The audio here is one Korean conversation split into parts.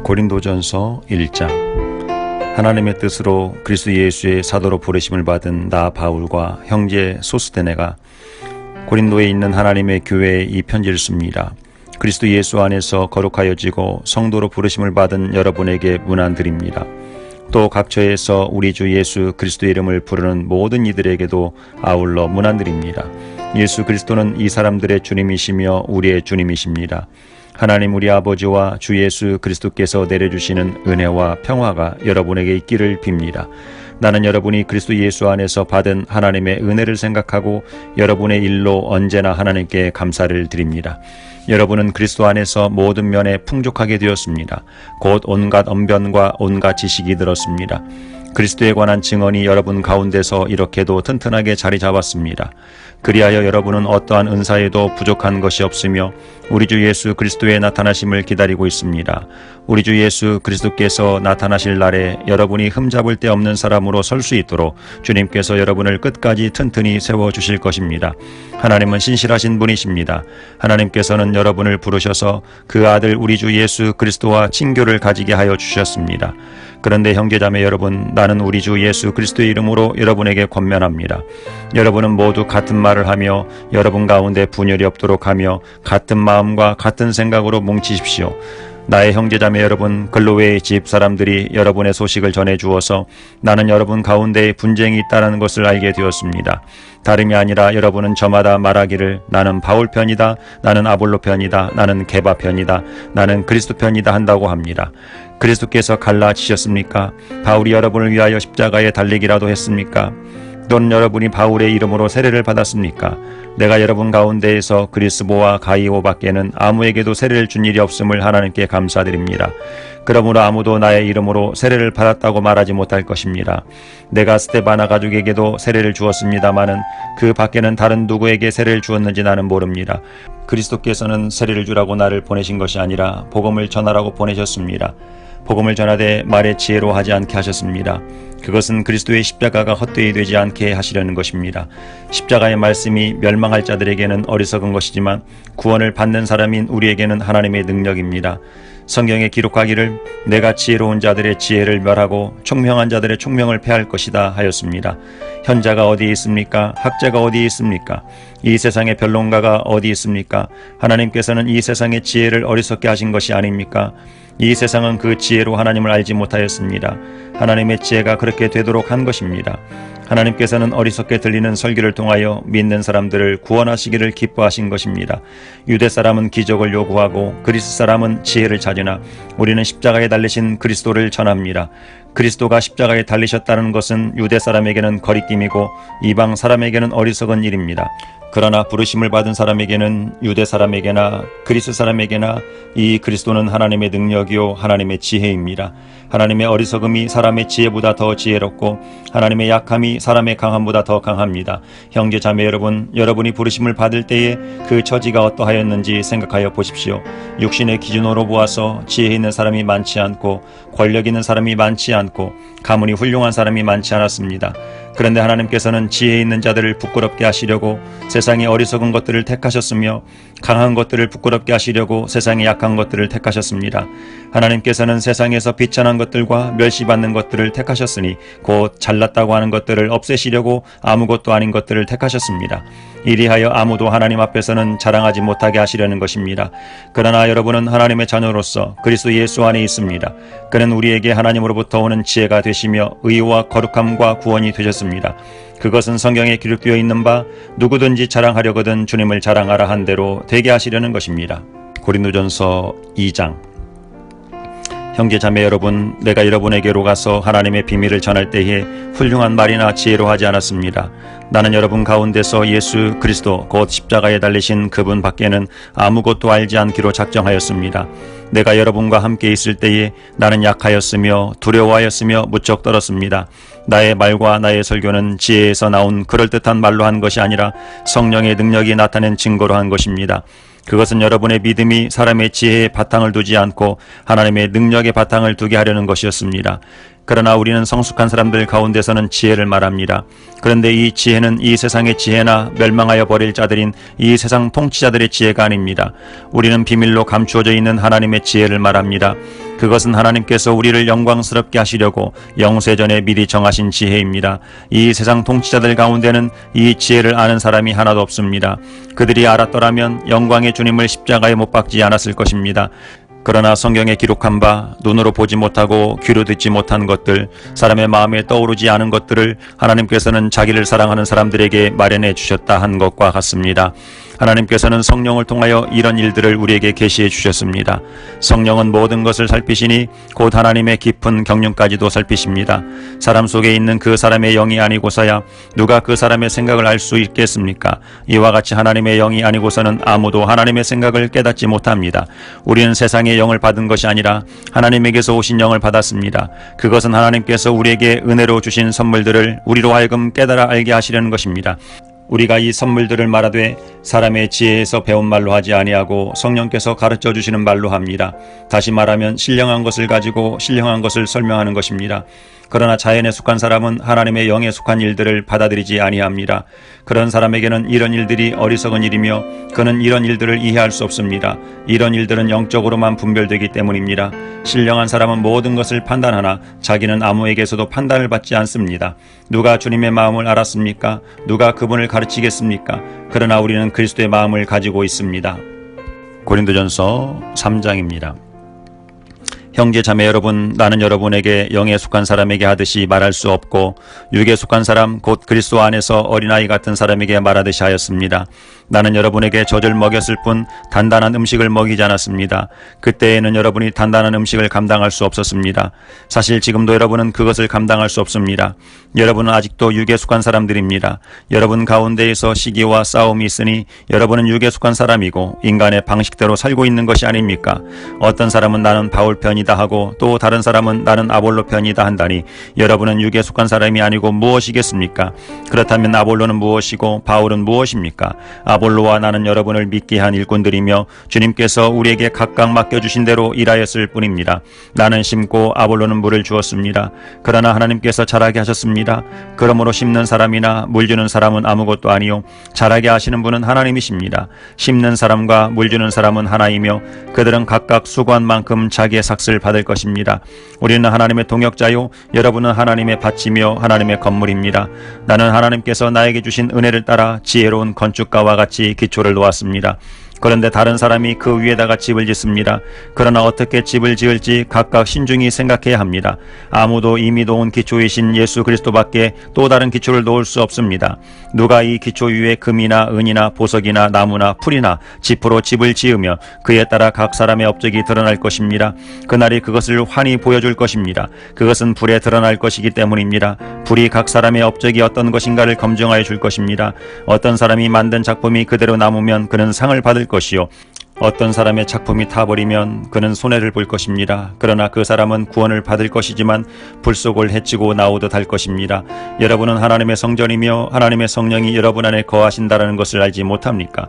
고린도전서 1장. 하나님의 뜻으로 그리스도 예수의 사도로 부르심을 받은 나 바울과 형제 소스데네가 고린도에 있는 하나님의 교회에 이 편지를 씁니다. 그리스도 예수 안에서 거룩하여지고 성도로 부르심을 받은 여러분에게 문안드립니다. 또 각처에서 우리 주 예수 그리스도의 이름을 부르는 모든 이들에게도 아울러 문안드립니다. 예수 그리스도는 이 사람들의 주님이시며 우리의 주님이십니다. 하나님 우리 아버지와 주 예수 그리스도께서 내려주시는 은혜와 평화가 여러분에게 있기를 빕니다. 나는 여러분이 그리스도 예수 안에서 받은 하나님의 은혜를 생각하고 여러분의 일로 언제나 하나님께 감사를 드립니다. 여러분은 그리스도 안에서 모든 면에 풍족하게 되었습니다. 곧 온갖 언변과 온갖 지식이 들었습니다. 그리스도에 관한 증언이 여러분 가운데서 이렇게도 튼튼하게 자리 잡았습니다. 그리하여 여러분은 어떠한 은사에도 부족한 것이 없으며 우리 주 예수 그리스도의 나타나심을 기다리고 있습니다. 우리 주 예수 그리스도께서 나타나실 날에 여러분이 흠잡을 데 없는 사람으로 설 수 있도록 주님께서 여러분을 끝까지 튼튼히 세워주실 것입니다. 하나님은 신실하신 분이십니다. 하나님께서는 여러분을 부르셔서 그 아들 우리 주 예수 그리스도와 친교를 가지게 하여 주셨습니다. 그런데 형제자매 여러분, 나는 우리 주 예수 그리스도의 이름으로 여러분에게 권면합니다. 여러분은 모두 같은 말을 하며 여러분 가운데 분열이 없도록 하며 같은 마음과 같은 생각으로 뭉치십시오. 나의 형제자매 여러분, 글로웨의 집 사람들이 여러분의 소식을 전해 주어서 나는 여러분 가운데 분쟁이 있다는 것을 알게 되었습니다. 다름이 아니라 여러분은 저마다 말하기를 나는 바울 편이다, 나는 아볼로 편이다, 나는 게바 편이다, 나는 그리스도 편이다 한다고 합니다. 그리스도께서 갈라지셨습니까? 바울이 여러분을 위하여 십자가에 달리기라도 했습니까? 또는 여러분이 바울의 이름으로 세례를 받았습니까? 내가 여러분 가운데에서 그리스보와 가이오 밖에는 아무에게도 세례를 준 일이 없음을 하나님께 감사드립니다. 그러므로 아무도 나의 이름으로 세례를 받았다고 말하지 못할 것입니다. 내가 스데바나 가족에게도 세례를 주었습니다마는 그 밖에는 다른 누구에게 세례를 주었는지 나는 모릅니다. 그리스도께서는 세례를 주라고 나를 보내신 것이 아니라 복음을 전하라고 보내셨습니다. 복음을 전하되 말의 지혜로 하지 않게 하셨습니다. 그것은 그리스도의 십자가가 헛되이 되지 않게 하시려는 것입니다. 십자가의 말씀이 멸망할 자들에게는 어리석은 것이지만 구원을 받는 사람인 우리에게는 하나님의 능력입니다. 성경에 기록하기를 내가 지혜로운 자들의 지혜를 멸하고 총명한 자들의 총명을 패할 것이다 하였습니다. 현자가 어디 있습니까? 학자가 어디 있습니까? 이 세상의 변론가가 어디 있습니까? 하나님께서는 이 세상의 지혜를 어리석게 하신 것이 아닙니까? 이 세상은 그 지혜로 하나님을 알지 못하였습니다. 하나님의 지혜가 그렇게 되도록 한 것입니다. 하나님께서는 어리석게 들리는 설교를 통하여 믿는 사람들을 구원하시기를 기뻐하신 것입니다. 유대 사람은 기적을 요구하고 그리스 사람은 지혜를 찾으나 우리는 십자가에 달리신 그리스도를 전합니다. 그리스도가 십자가에 달리셨다는 것은 유대 사람에게는 거리낌이고 이방 사람에게는 어리석은 일입니다. 그러나 부르심을 받은 사람에게는 유대 사람에게나 그리스 사람에게나 이 그리스도는 하나님의 능력이요 하나님의 지혜입니다. 하나님의 어리석음이 사람의 지혜보다 더 지혜롭고 하나님의 약함이 사람의 강함보다 더 강합니다. 형제 자매 여러분, 여러분이 부르심을 받을 때에 그 처지가 어떠하였는지 생각하여 보십시오. 육신의 기준으로 보아서 지혜 있는 사람이 많지 않고 권력 있는 사람이 많지 않고 가문이 훌륭한 사람이 많지 않았습니다. 그런데 하나님께서는 지혜 있는 자들을 부끄럽게 하시려고 세상의 어리석은 것들을 택하셨으며 강한 것들을 부끄럽게 하시려고 세상의 약한 것들을 택하셨습니다. 하나님께서는 세상에서 비천한 것들과 멸시받는 것들을 택하셨으니 곧 잘났다고 하는 것들을 없애시려고 아무것도 아닌 것들을 택하셨습니다. 이리하여 아무도 하나님 앞에서는 자랑하지 못하게 하시려는 것입니다. 그러나 여러분은 하나님의 자녀로서 그리스도 예수 안에 있습니다. 그는 우리에게 하나님으로부터 오는 지혜가 되시며 의와 거룩함과 구원이 되셨습니다. 그것은 성경에 기록되어 있는 바 누구든지 자랑하려거든 주님을 자랑하라 한 대로 되게 하시려는 것입니다. 고린도전서 2장. 형제 자매 여러분, 내가 여러분에게로 가서 하나님의 비밀을 전할 때에 훌륭한 말이나 지혜로 하지 않았습니다. 나는 여러분 가운데서 예수 그리스도 곧 십자가에 달리신 그분 밖에는 아무것도 알지 않기로 작정하였습니다. 내가 여러분과 함께 있을 때에 나는 약하였으며 두려워하였으며 무척 떨었습니다. 나의 말과 나의 설교는 지혜에서 나온 그럴듯한 말로 한 것이 아니라 성령의 능력이 나타낸 증거로 한 것입니다. 그것은 여러분의 믿음이 사람의 지혜에 바탕을 두지 않고 하나님의 능력의 바탕을 두게 하려는 것이었습니다. 그러나 우리는 성숙한 사람들 가운데서는 지혜를 말합니다. 그런데 이 지혜는 이 세상의 지혜나 멸망하여 버릴 자들인 이 세상 통치자들의 지혜가 아닙니다. 우리는 비밀로 감추어져 있는 하나님의 지혜를 말합니다. 그것은 하나님께서 우리를 영광스럽게 하시려고 영세전에 미리 정하신 지혜입니다. 이 세상 통치자들 가운데는 이 지혜를 아는 사람이 하나도 없습니다. 그들이 알았더라면 영광의 주님을 십자가에 못 박지 않았을 것입니다. 그러나 성경에 기록한 바 눈으로 보지 못하고 귀로 듣지 못한 것들, 사람의 마음에 떠오르지 않은 것들을 하나님께서는 자기를 사랑하는 사람들에게 마련해 주셨다 한 것과 같습니다. 하나님께서는 성령을 통하여 이런 일들을 우리에게 계시해 주셨습니다. 성령은 모든 것을 살피시니 곧 하나님의 깊은 경륜까지도 살피십니다. 사람 속에 있는 그 사람의 영이 아니고서야 누가 그 사람의 생각을 알 수 있겠습니까? 이와 같이 하나님의 영이 아니고서는 아무도 하나님의 생각을 깨닫지 못합니다. 우리는 세상의 영을 받은 것이 아니라 하나님에게서 오신 영을 받았습니다. 그것은 하나님께서 우리에게 은혜로 주신 선물들을 우리로 하여금 깨달아 알게 하시려는 것입니다. 우리가 이 선물들을 말하되 사람의 지혜에서 배운 말로 하지 아니하고 성령께서 가르쳐 주시는 말로 합니다. 다시 말하면 신령한 것을 가지고 신령한 것을 설명하는 것입니다. 그러나 자연에 속한 사람은 하나님의 영에 속한 일들을 받아들이지 아니합니다. 그런 사람에게는 이런 일들이 어리석은 일이며 그는 이런 일들을 이해할 수 없습니다. 이런 일들은 영적으로만 분별되기 때문입니다. 신령한 사람은 모든 것을 판단하나 자기는 아무에게서도 판단을 받지 않습니다. 누가 주님의 마음을 알았습니까? 누가 그분을 가르치겠습니까? 그러나 우리는 그리스도의 마음을 가지고 있습니다. 고린도전서 3장입니다. 형제 자매 여러분, 나는 여러분에게 영에 속한 사람에게 하듯이 말할 수 없고 육에 속한 사람 곧 그리스도 안에서 어린아이 같은 사람에게 말하듯이 하였습니다. 나는 여러분에게 젖을 먹였을 뿐 단단한 음식을 먹이지 않았습니다. 그때에는 여러분이 단단한 음식을 감당할 수 없었습니다. 사실 지금도 여러분은 그것을 감당할 수 없습니다. 여러분은 아직도 육에 속한 사람들입니다. 여러분 가운데에서 시기와 싸움이 있으니 여러분은 육에 속한 사람이고 인간의 방식대로 살고 있는 것이 아닙니까? 어떤 사람은 나는 바울 편이다 하고 또 다른 사람은 나는 아볼로 편이다 한다니 여러분은 육에 속한 사람이 아니고 무엇이겠습니까? 그렇다면 아볼로는 무엇이고 바울은 무엇입니까? 아볼로와 나는 여러분을 믿게 한 일꾼들이며 주님께서 우리에게 각각 맡겨주신 대로 일하였을 뿐입니다. 나는 심고 아볼로는 물을 주었습니다. 그러나 하나님께서 자라게 하셨습니다. 그러므로 심는 사람이나 물 주는 사람은 아무것도 아니요 자라게 하시는 분은 하나님이십니다. 심는 사람과 물 주는 사람은 하나이며 그들은 각각 수고한 만큼 자기의 삭슬을 받을 것입니다. 우리는 하나님의 동역자요 여러분은 하나님의 밭이며 하나님의 건물입니다. 나는 하나님께서 나에게 주신 은혜를 따라 지혜로운 건축가와 같이 기초를 놓았습니다. 그런데 다른 사람이 그 위에다가 집을 짓습니다. 그러나 어떻게 집을 지을지 각각 신중히 생각해야 합니다. 아무도 이미 놓은 기초이신 예수 그리스도밖에 또 다른 기초를 놓을 수 없습니다. 누가 이 기초 위에 금이나 은이나 보석이나 나무나 풀이나 짚으로 집을 지으며 그에 따라 각 사람의 업적이 드러날 것입니다. 그날이 그것을 환히 보여줄 것입니다. 그것은 불에 드러날 것이기 때문입니다. 불이 각 사람의 업적이 어떤 것인가를 검증하여 줄 것입니다. 어떤 사람이 만든 작품이 그대로 남으면 그는 상을 받을 것이요 어떤 사람의 작품이 타버리면 그는 손해를 볼 것입니다. 그러나 그 사람은 구원을 받을 것이지만 불속을 헤치고 나오듯 할 것입니다. 여러분은 하나님의 성전이며 하나님의 성령이 여러분 안에 거하신다는 것을 알지 못합니까?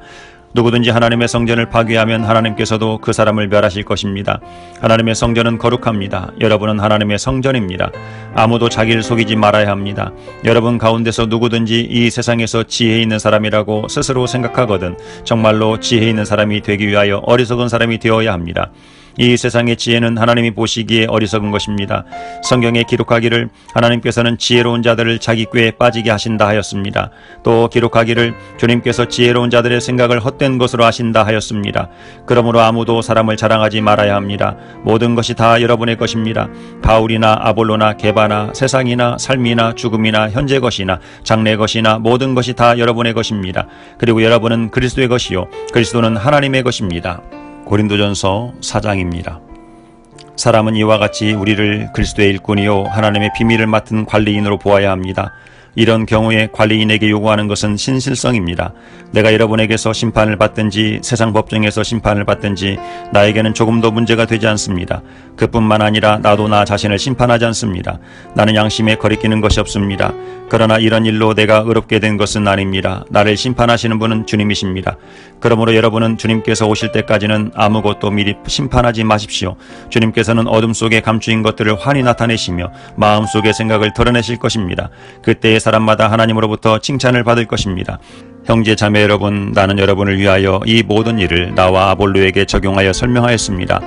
누구든지 하나님의 성전을 파괴하면 하나님께서도 그 사람을 멸하실 것입니다. 하나님의 성전은 거룩합니다. 여러분은 하나님의 성전입니다. 아무도 자기를 속이지 말아야 합니다. 여러분 가운데서 누구든지 이 세상에서 지혜 있는 사람이라고 스스로 생각하거든 정말로 지혜 있는 사람이 되기 위하여 어리석은 사람이 되어야 합니다. 이 세상의 지혜는 하나님이 보시기에 어리석은 것입니다. 성경에 기록하기를 하나님께서는 지혜로운 자들을 자기 꾀에 빠지게 하신다 하였습니다. 또 기록하기를 주님께서 지혜로운 자들의 생각을 헛된 것으로 하신다 하였습니다. 그러므로 아무도 사람을 자랑하지 말아야 합니다. 모든 것이 다 여러분의 것입니다. 바울이나 아볼로나 게바나 세상이나 삶이나 죽음이나 현재 것이나 장래 것이나 모든 것이 다 여러분의 것입니다. 그리고 여러분은 그리스도의 것이요 그리스도는 하나님의 것입니다. 고린도전서 4장입니다. 사람은 이와 같이 우리를 그리스도의 일꾼이요 하나님의 비밀을 맡은 관리인으로 보아야 합니다. 이런 경우에 관리인에게 요구하는 것은 신실성입니다. 내가 여러분에게서 심판을 받든지 세상 법정에서 심판을 받든지 나에게는 조금도 문제가 되지 않습니다. 그뿐만 아니라 나도 나 자신을 심판하지 않습니다. 나는 양심에 거리끼는 것이 없습니다. 그러나 이런 일로 내가 의롭게 된 것은 아닙니다. 나를 심판하시는 분은 주님이십니다. 그러므로 여러분은 주님께서 오실 때까지는 아무것도 미리 심판하지 마십시오. 주님께서는 어둠 속에 감추인 것들을 환히 나타내시며 마음속의 생각을 드러내실 것입니다. 그때의 사람마다 하나님으로부터 칭찬을 받을 것입니다. 형제 자매 여러분, 나는 여러분을 위하여 이 모든 일을 나와 아볼로에게 적용하여 설명하였습니다.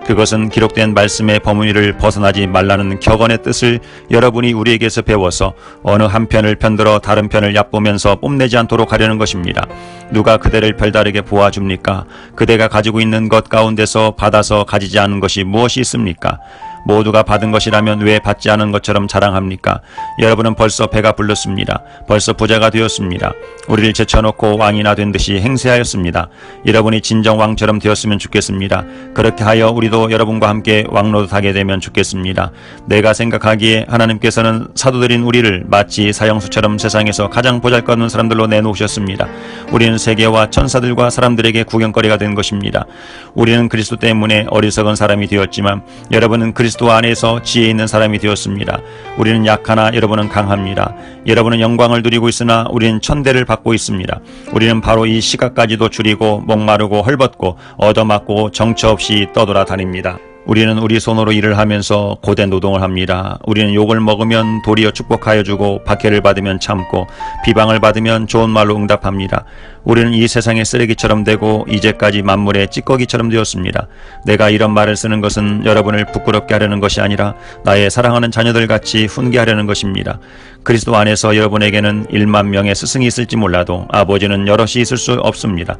그것은 기록된 말씀의 범위를 벗어나지 말라는 격언의 뜻을 여러분이 우리에게서 배워서 어느 한편을 편들어 다른 편을 얕보면서 뽐내지 않도록 하려는 것입니다. 누가 그대를 별다르게 보아줍니까? 그대가 가지고 있는 것 가운데서 받아서 가지지 않은 것이 무엇이 있습니까? 모두가 받은 것이라면 왜 받지 않은 것처럼 자랑합니까? 여러분은 벌써 배가 불렀습니다. 벌써 부자가 되었습니다. 우리를 제쳐놓고 왕이나 된 듯이 행세하였습니다. 여러분이 진정 왕처럼 되었으면 좋겠습니다. 그렇게 하여 우리도 여러분과 함께 왕노릇하게 되면 좋겠습니다. 내가 생각하기에 하나님께서는 사도들인 우리를 마치 사형수처럼 세상에서 가장 보잘것없는 사람들로 내놓으셨습니다. 우리는 세계와 천사들과 사람들에게 구경거리가 된 것입니다. 우리는 그리스도 때문에 어리석은 사람이 되었지만 여러분은 그리스도 안에서 지혜 있는 사람이 되었습니다. 우리는 약하나 여러분은 강합니다. 여러분은 영광을 누리고 있으나 우리는 천대를 받고 있습니다. 우리는 바로 이 시각까지도 줄이고 목마르고 헐벗고 얻어맞고 정처 없이 떠돌아 다닙니다. 우리는 우리 손으로 일을 하면서 고된 노동을 합니다. 우리는 욕을 먹으면 도리어 축복하여 주고 박해를 받으면 참고 비방을 받으면 좋은 말로 응답합니다. 우리는 이 세상의 쓰레기처럼 되고 이제까지 만물의 찌꺼기처럼 되었습니다. 내가 이런 말을 쓰는 것은 여러분을 부끄럽게 하려는 것이 아니라 나의 사랑하는 자녀들같이 훈계하려는 것입니다. 그리스도 안에서 여러분에게는 1만 명의 스승이 있을지 몰라도 아버지는 여럿이 있을 수 없습니다.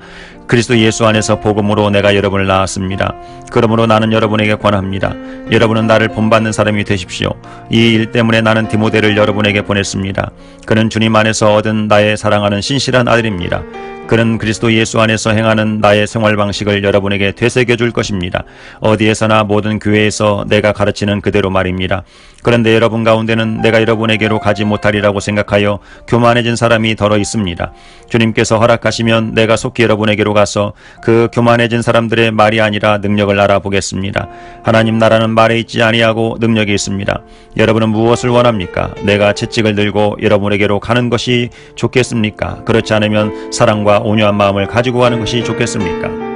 그리스도 예수 안에서 복음으로 내가 여러분을 낳았습니다. 그러므로 나는 여러분에게 권합니다. 여러분은 나를 본받는 사람이 되십시오. 이 일 때문에 나는 디모데를 여러분에게 보냈습니다. 그는 주님 안에서 얻은 나의 사랑하는 신실한 아들입니다. 그는 그리스도 예수 안에서 행하는 나의 생활 방식을 여러분에게 되새겨 줄 것입니다. 어디에서나 모든 교회에서 내가 가르치는 그대로 말입니다. 그런데 여러분 가운데는 내가 여러분에게로 가지 못하리라고 생각하여 교만해진 사람이 더러 있습니다. 주님께서 허락하시면 내가 속히 여러분에게로 가서 그 교만해진 사람들의 말이 아니라 능력을 알아보겠습니다. 하나님 나라는 말에 있지 아니하고 능력이 있습니다. 여러분은 무엇을 원합니까? 내가 채찍을 들고 여러분에게로 가는 것이 좋겠습니까? 그렇지 않으면 사랑과 온유한 마음을 가지고 가는 것이 좋겠습니까?